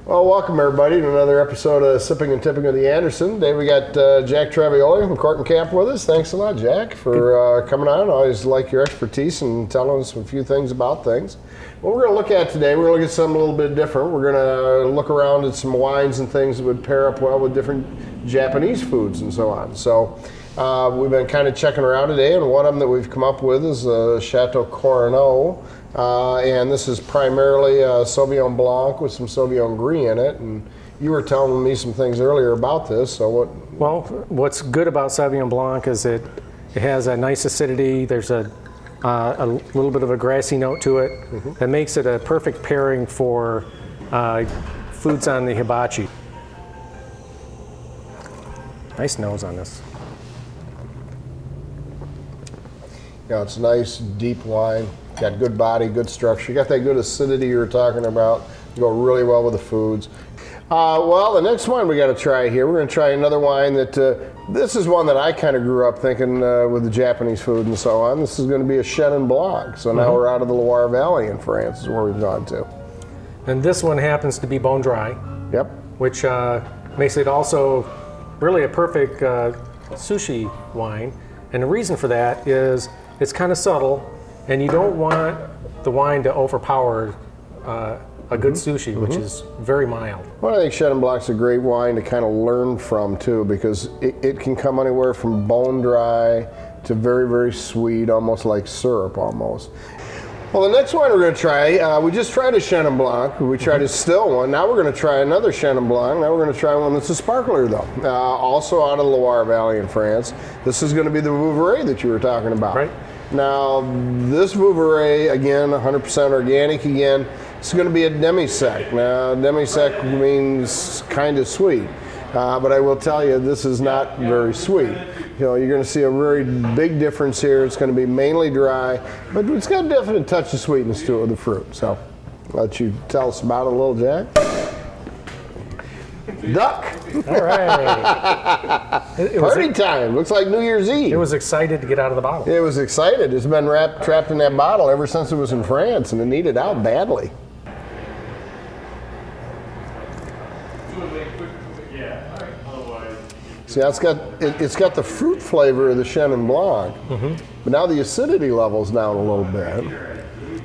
Well, welcome everybody to another episode of Sipping and Tipping with the Anderson. Today we got Jack Travioli from Cork and Camp with us. Thanks a lot, Jack, for coming on. I always like your expertise and telling us a few things about things. What we're going to look at today, we're going to look at something a little bit different. We're going to look around at some wines and things that would pair up well with different Japanese foods and so on. So we've been kind of checking around today, and one of them that we've come up with is Chateau Cornot. And this is primarily Sauvignon Blanc with some Sauvignon Gris in it. And you were telling me some things earlier about this. So what? Well, what's good about Sauvignon Blanc is it has a nice acidity. There's a little bit of a grassy note to it that makes it a perfect pairing for foods on the hibachi. Nice nose on this. Yeah, it's nice, deep wine. Got good body, good structure. You got that good acidity you were talking about. You go really well with the foods. Well, the next wine we got to try here, we're going to try another wine that, this is one that I kind of grew up thinking with the Japanese food and so on. This is going to be a Chenin Blanc. So now we're out of the Loire Valley in France is where we've gone to. And this one happens to be bone dry. Yep. Which makes it also really a perfect sushi wine. And the reason for that is it's kind of subtle, and you don't want the wine to overpower a good sushi, which is very mild. Well, I think Chenin Blanc's a great wine to kind of learn from too, because it can come anywhere from bone dry to very, very sweet, almost like syrup almost. Well, the next wine we're going to try, we just tried a Chenin Blanc. We tried a still one. Now we're going to try another Chenin Blanc. Now we're going to try one that's a sparkler, though. Also out of the Loire Valley in France. This is going to be the Vouvray that you were talking about. Right. Now, this Vouvray, again, 100% organic again. It's going to be a demi-sec. Now, demi-sec means kind of sweet. But I will tell you, this is not very sweet. You know, you're going to see a very big difference here. It's going to be mainly dry, but it's got a definite touch of sweetness to it with the fruit. So, I'll let you tell us about it a little, Jack. Duck. All right. Party time. Looks like New Year's Eve. It was excited to get out of the bottle. It was excited. It's been trapped in that bottle ever since it was in France, and it needed out badly. See, it's got the fruit flavor of the Chenin Blanc, but now the acidity level's down a little bit.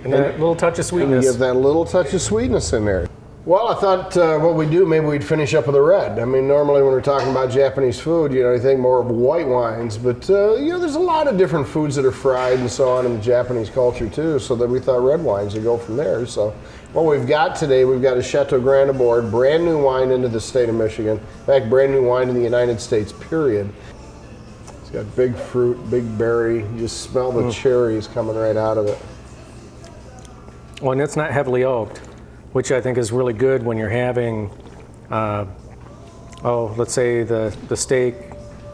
And that little touch of sweetness. And you get that little touch of sweetness in there. Well, I thought what we'd do, maybe we'd finish up with a red. I mean, normally when we're talking about Japanese food, you know, you think more of white wines, but you know, there's a lot of different foods that are fried and so on in the Japanese culture too, so that we thought red wines would go from there. So what we've got today, we've got a Chateau Grand Abord, brand new wine into the state of Michigan. In fact, brand new wine in the United States, period. It's got big fruit, big berry. You just smell the cherries coming right out of it. Well, and it's not heavily oaked, which I think is really good when you're having, let's say the steak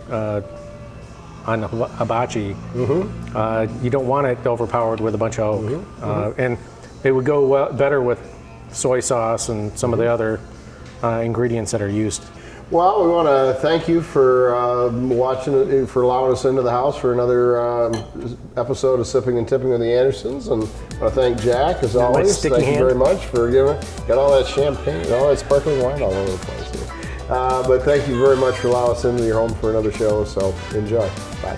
on the hibachi. You don't want it overpowered with a bunch of oak. And it would go better with soy sauce and some of the other ingredients that are used. Well, we want to thank you for watching, for allowing us into the house for another episode of Sipping and Tipping with the Andersons. And I want to thank Jack, as always. Thank you very much for got all that champagne, all that sparkling wine all over the place here. But thank you very much for allowing us into your home for another show. So enjoy. Bye.